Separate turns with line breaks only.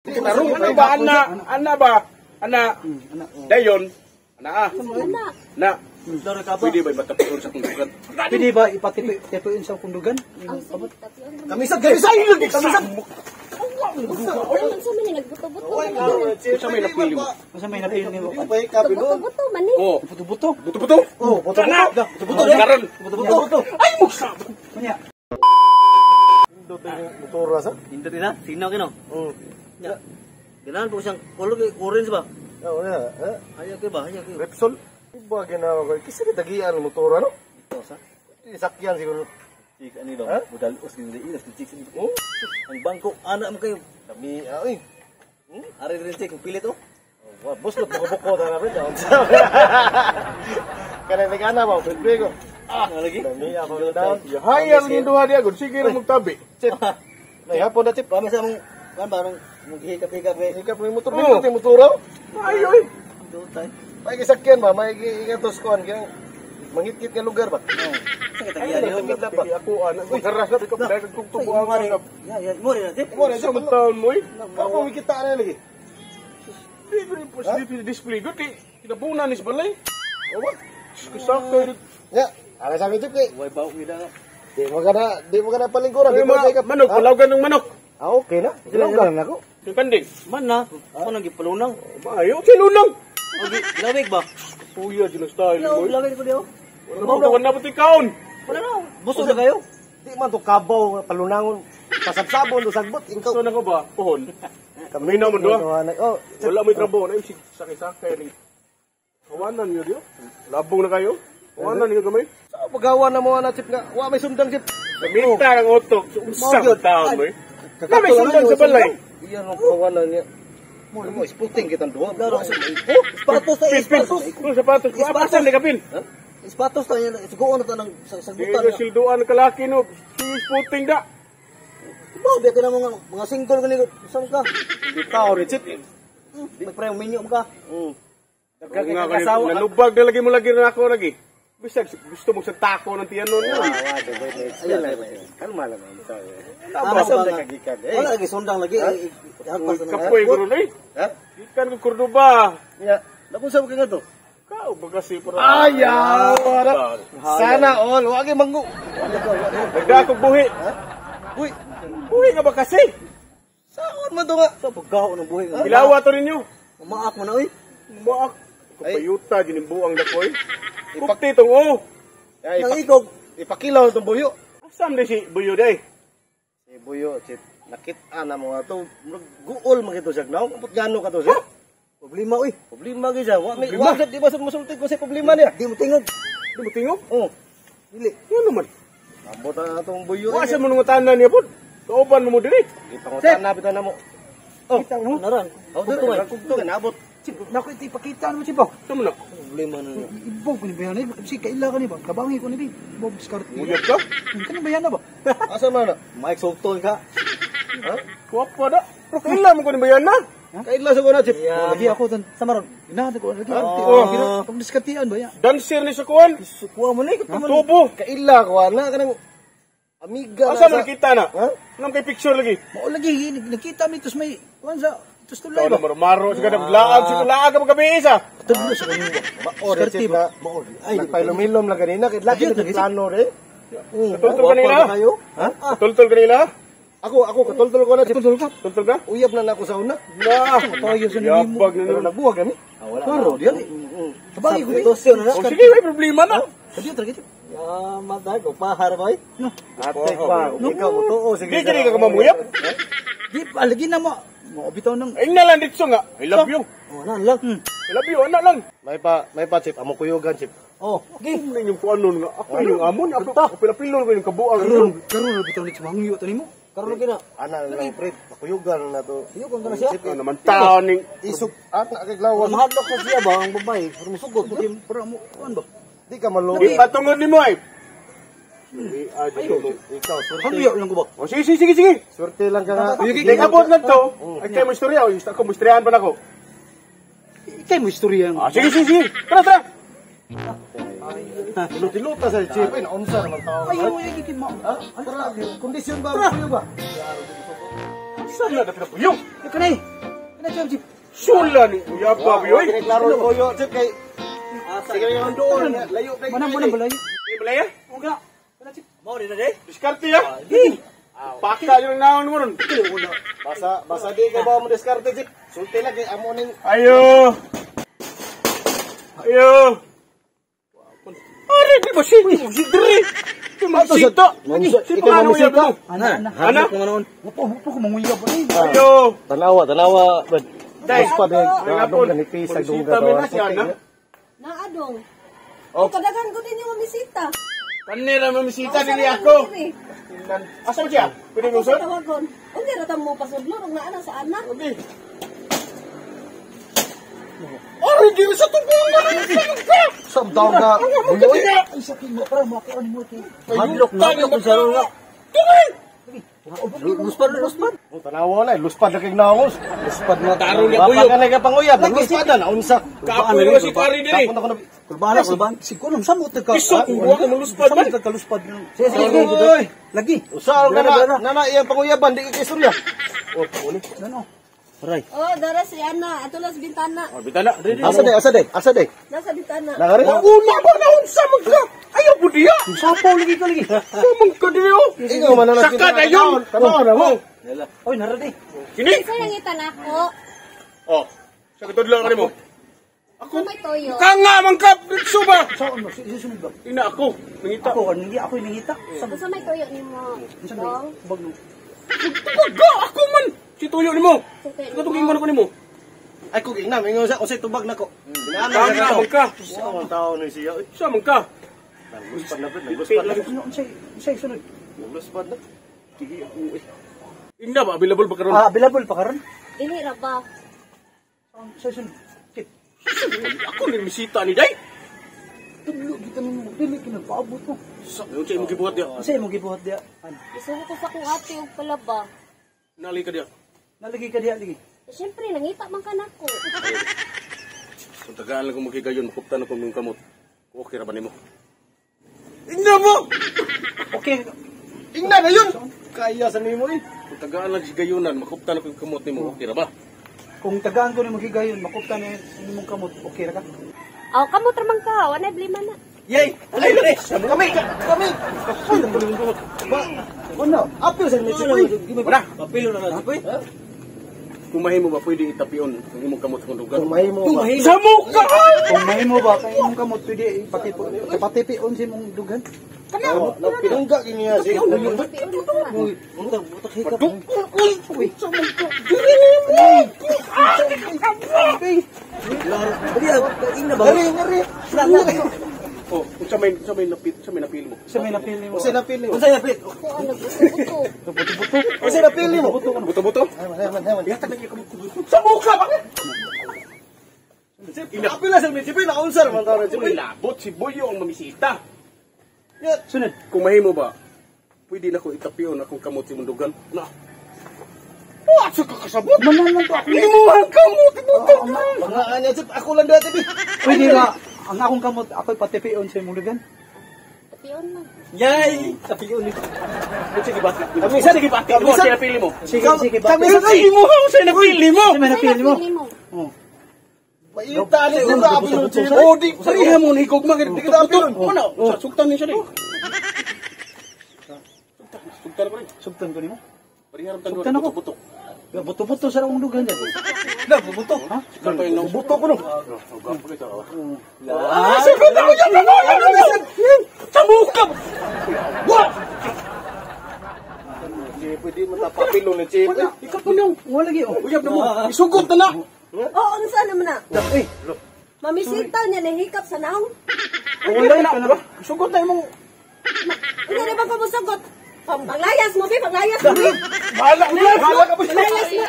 Tarong ano ba ana ba? Ana. Dayon. Ana. Na. Pwede ba matapuon sa kundugan?
Pwede ba ipatipuin sa kundugan?
Kamisag lagi. Kamisag.
Sa may nagbuto-buto.
Sa may napili mo.
Masa may napili mo?
Buto-buto man ni.
Oh,
Buto-buto.
buto-buto.
Oh, buto-buto.
Buto karon.
Buto-buto.
Ay muksa.
Kanya.
Motora sa?
Hindi na, sinaw kino. Ya. Ganahan po siyang orange ba?
Oo na.
Ayaw kayo ba? Ayaw kayo.
Repsol. Iba ginawa ko. Kasi kitagian ang motora, no?
Ito sa?
Sakyan siguro.
Chik, ano daw?
Ha?
Budal os din rin. Ilas chik. Oh, ang bangko. Anak mo kayo.
Kami, ay.
Ari rin chik, pilit oh.
Bus na buko na rin. Kaya nagana ba? Pwede ko.
Lagi.
Kami, ako na daw.
Hayang yung duha diya gud sige ra magtabi.
Chip. Hapon na, Chip.
Kami sa mong, kan barang, maghihikap-hikap eh.
Ikaw po yung motor. Dito yung motora.
Ay oy.
Doon tayo.
May kisakyan ba? May ingatos kuhan. Kaya mangit-ngit nga lugar ba?
Sakit ang
Ay
yan
na
yun.
kita ba ako ana karas na ko dai kung tubo ang ano.
Ya, mo rin na chik.
Mo rin
Sa taon mo eh.
Ako may kita na lagi.
Di ko ni positive display gud kinabunan ni balay.
O ba?
Sakto
Ya. Ano sabi Chip kay?
Way bawo kita nga.
Di mo ka na palingkuran. Di mo ka
manok palawagan ng manok.
Ah, okay na. Sinugan na ako.
Yung kanding.
Man na. Ako nang gipalunang.
Maayo kilunong.
Lawig ba?
Puya dinos tayo mo.
Lawig ko diyo.
Wala na buti kaon.
Wala na. Buso na kayo.
Di man to kabaw palunangon pasabsabon do sagbot
So
inkaw.
na ko ba? Pohon. Kami na mo do.
Oh,
Wala may trabaho na yung sakay-sakay ni. Kawanan niyo diyo. Labong na kayo. Kawanan niyo gamay.
sa pagawa na mo na Chip nga. Wa may sundang Chip.
Gamita ang utok. Usang taon mo eh. Na may sundan sa balay.
Iyan ang kawanan niya. Mo sputing kitang duwa.
Laro. Spatos tayo, spatos.
Kung sapatos. Apasan ni kapin.
Spatos tayo. Sugoon na tayo ng sagbutan.
Dito silduan kalaki no. Sis puting da.
Ba, biya ka na mga single ganito. Saan ka?
Di tao ni Chip.
Nagprayong minyo ka.
Nga kanito. Nalubag na lagi mo lagi na ako lagi. Bisag gusto mo sa tako ng tiyan nun.
Kalma lang.
Tama
Basta
ba nga?
kagikan.
Wala lagi, sundang lagi.
Kapoy ko ron eh.
Ha?
Ikan ko Cordoba.
Ya. Napunsa mo ka nga to?
Kau bagasi para.
Ayaw! Sana all. Wag yung mangu.
Nagda ako buhi.
Uy.
Buhi nga ba kasi?
Saan mo to nga?
Sa pagkaho ng buhay.
Ilawa to ninyo.
Umaak mo na, uy.
Buak. Kapayuta, ginimbuang dakoy. Kupti itong o.
Nang ikog.
Ipakilaw itong buyo.
Asam di si Buyo day.
Si buyo, Chip. Nakita na mga to. Guol makito siya. Naong kapot gano ka to siya.
Problema, uy.
Problema ka siya. Wag di ba sa masultig ko sa problema niya?
Di mo tingog.
Di mo tingog?
Oo.
Dili.
Yan naman.
Ambot na itong buyo.
Wasa mo nung tanan niya po. Kauban mo mo diri.
Ipangutan na bitaw na mo.
Oh, naran. Oh, dito, uy.
Kugto ka naabot.
Chip, naku iti ipakita naman Chip. Oh.
Sama na.
Problema na.
Ibog ko ni bayan. Si kaila ka ni ba? Kabangi ko ni di. Bob Scott.
Muyat ka?
Kanang bayan na ba?
Asa man na?
Mike Sogton ka.
Ha?
Kuwapa da. Pero kailan mo ko ni bayan na?
Kaila sa kuna, Chip.
Lagi ako tan. Samaron. Inahan ko lagi.
Oh.
Pag diskatian ba ya?
Dancer ni sa kuwan.
Kuha mo na, ikaw mo na.
Tubo.
Kaila ko na kanang amiga
Asa mo nakita na?
Ha?
Nang kay picture lagi.
Mao lagi nakita mi tus may kuan sa tus tulay
Ikaw na
ba?
marmaro. Sige na blaag. Sige laag ka magabi isa.
Tudlo sa kanyo ba?
Maor, Chip na. Ay, nagpailom-ilom lang kanina. Kahit lagi na plano rin.
Tultol kanila.
Kayo?
Ha?
Tultol kanila.
Ako katultul ko na, Chip.
Tultol ka?
Uyab na ako sa una.
Na.
Tayo sa nimo.
Yabag na
Pero
naman.
nagbuwag kami.
Wala
Klaro, diyan. Kabangi ko ni.
Dosyo na na.
O sige, may problema na.
Kadiyo talaga Chip.
Matay ko, pahar ba, eh?
Ate pa, ikaw mo to. Sige.
Di kini ka mamuyap.
Di lagi na mo. Mo bitaw nang
Ay na lang dito nga. I love you.
Oh, nan lang.
I love you. Anak lang.
May pa, Chip. Amo kuyugan, Chip.
Oh, okay.
Ano yung kuanon nga? Ako yung amon. Ako pilapilon ko yung kabuang.
karon na bitaw ni Chimangyo to nimo.
Karoon kina.
Ana lang, Fred. Kuyugan na to.
Iyo kang kana siya.
Ano naman tao ning.
Isog at nakaglawan.
Mahadlok sa siya ba ang babae? Pero musugot.
Pero mo kuan ba?
Di ka malugi.
Ipatungod ni mo ay.
Ikaw, swerte.
Hangyo lang ko ba?
O sige, sige, sige.
Swerte lang ka nga.
Hindi abot na to. Ay kayo mo istorya. O ako mo istoryahan pa na ko.
Kay mo istorya.
Sige, sige, sige. Tara, tara.
Tiluta sa Chip. Ay, naunsa naman tao.
Ayaw mo yung ikin mo.
Tara, kondisyon ba? Kuyo ba?
Saan na dapat buyong?
Kanay. Kanay siya, Chip.
Sula ni Kuya Bobby, oy.
Klaro ni Buyo, Chip, kay... Sige yung doon, layo na
Manang balay.
Di balay?
Uga. Kanay, Chip.
Mau din na de.
Diskarte ya. Paka yung naon mo ron.
Basa di ka ba mo diskarte, Chip? Sulti lang kay amo ning...
Ayo. Ayo. Ari di ba si Dre? Masita.
Ikaw mamusita.
Ana?
Upo ko manguyab.
Ayo.
Tanawa, bad.
Dai.
Gusto pa din.
Hapon.
Ganipis,
Masita mo na siya, na?
Naadong.
Oh.
Kadagan ko din yung mamisita.
Kanira mamisita dili ako. Asa siya? Pwede mo usod?
Tawagon. Hindi na mo pasudlo. Nung naana sa anak.
Hindi. Ari di sa tubungan.
Sa daw ka. Buyo.
Ay, sa king mo. Parang makuha mo.
Hadlok na ko sa nga. Luspad.
Tanawa na, luspad na kay naos. Luspad na
Taro niya, Buyo.
Baka na ka panguyab, luspad na unsa.
Kapoy mo si Pari diri.
Kulban. Si Kulong, saan mo ka?
Iso, kung buwa ka maluspad ba?
Saan mo ka kaluspad?
Sige.
Lagi.
Usa na iyang panguyaban di kay istorya. Oh, uli.
Ano?
Oh, dara si Ana. Ato lang sa bintana.
Oh, bitana.
Asa de.
Nasa bintana.
Nagari.
Una ba na unsa magka? Ayaw po diya.
Sapaw lagi ka lagi.
Sumang ka diyo.
Ikaw man na
Saka na yun.
Tanawa na mo.
Oy, naradi.
Kini?
Isa yung itan ako.
Oh. Sa katudlo ka mo.
Ako may toyo.
Kanga man ka suba.
Saan mo? Susunod ba?
Ina ako. Nangita.
Ako, hindi ako yung nangita.
Sa may toyo ni mo. Dong.
Bag no.
Tumaga ako man. Si tuyo ni mo. Katuging mo na ko ni mo.
Ay kung ina, mingon sa usay tubag nako.
Kanga man ka.
Sa mga tao ni siya.
Sa man ka.
Luspad na pud, luspad na.
Ano, say sunod.
Luspad na.
Sige ako. Ina ba available ba karon?
Available pa karon?
Dili ra ba?
Say sunod. Chip.
Ako ni misita ni Day.
Tulo kita nimo. Dili kinagpaabot mo.
Sa yung chay mo gibuhat diya.
Say mo gibuhat dia. Ano?
Isuko ko sa kong ate og palaba.
Nali ka diya.
Nalagi ka diha lagi.
Siyempre, nangita man ka nako.
Kung tagaan lang kung maghigayon, makuptan ako ng kamot. Okay ra ba nimo? Ina mo!
Okay.
Ingna na yun. Kaya sa nimo eh.
Kung tagaan lang higayonan, makuptan ako ng kamot nimo. Okay ra ba?
Kung tagaan ko ni magigayon, makupta ni imong kamot, okay ra ka?
Aw, kamot ra man ka. Wala blima na.
Yay! Alay na
Kami.
Ay, nang buling kamot.
Ano? Apil sa ni Chipoy.
Wala!
Papilo na na boy.
Kung mahimo ba, pwede itapion ang imong kamot kung lugar.
Kumay mo ba?
Sa mukha!
Kung mahimo ba kay imong kamot pwede ipatipion sa imong dugan?
Pinungga kini ya si.
Butak hikap.
Uy! Sa mukha!
Ina ba?
Oh, sa may napili mo.
Sa may napili mo.
Usa na pili.
Unsay napit?
Ako ano buto.
Usa na pili mo.
Buto-buto?
Haman.
Yata na yung kamot ko. Sa mukha! Bakit?
Apil sa ni Chipoy nakaulsar man tawag
Chipoy, labot si Boyo ang mamisita.
Sunod.
Kung mahimo ba, pwede na ko itapion akong kamot si Mundugan. Na. What sa kakasabot?
Manan lang to ako.
Limuhan kamot! Ibutan ka!
Mga anya Chip, ako lang dati bi.
Pwede ba ang akong kamot ako'y patipion sa imong dugan?
Tapion na.
Yay! Tapiyon ni.
Sige ba? Kamisa, sige ba? Kamo, siya napili mo.
Sige ba?
Kami sa
Ay, mo! Siya napili mo!
Sa may napili mo.
Pili mo.
Oh.
Maita ni ko na apil mo Chip.
Oh, di pariha mo ni higog mga di kita buto. Ano? Sugtan ni siya di. Sugtan ko rin.
Sugtan ko nimo.
Pariha ram
Sugtan ako.
buto.
Buto-buto sa akong dugan dyan.
buto.
Ha?
Sugtan ko yung
Buto ko no.
Ah, sugtan ko yan! Sa mukha! What?
Pwede mo tapapilo ni Chip.
Ikaw po niyong.
Wala lagi oh.
Uyab na mo. Isugot na na.
Oo, ano saan naman na?
Uy,
Mamisita niya nahikap sa naong.
Wala na. Isugot na yung
Hindi na ba pa mo sagot? Panglayas mo, be, panglayas mo.
Bahala ka ba?
Panglayas mo.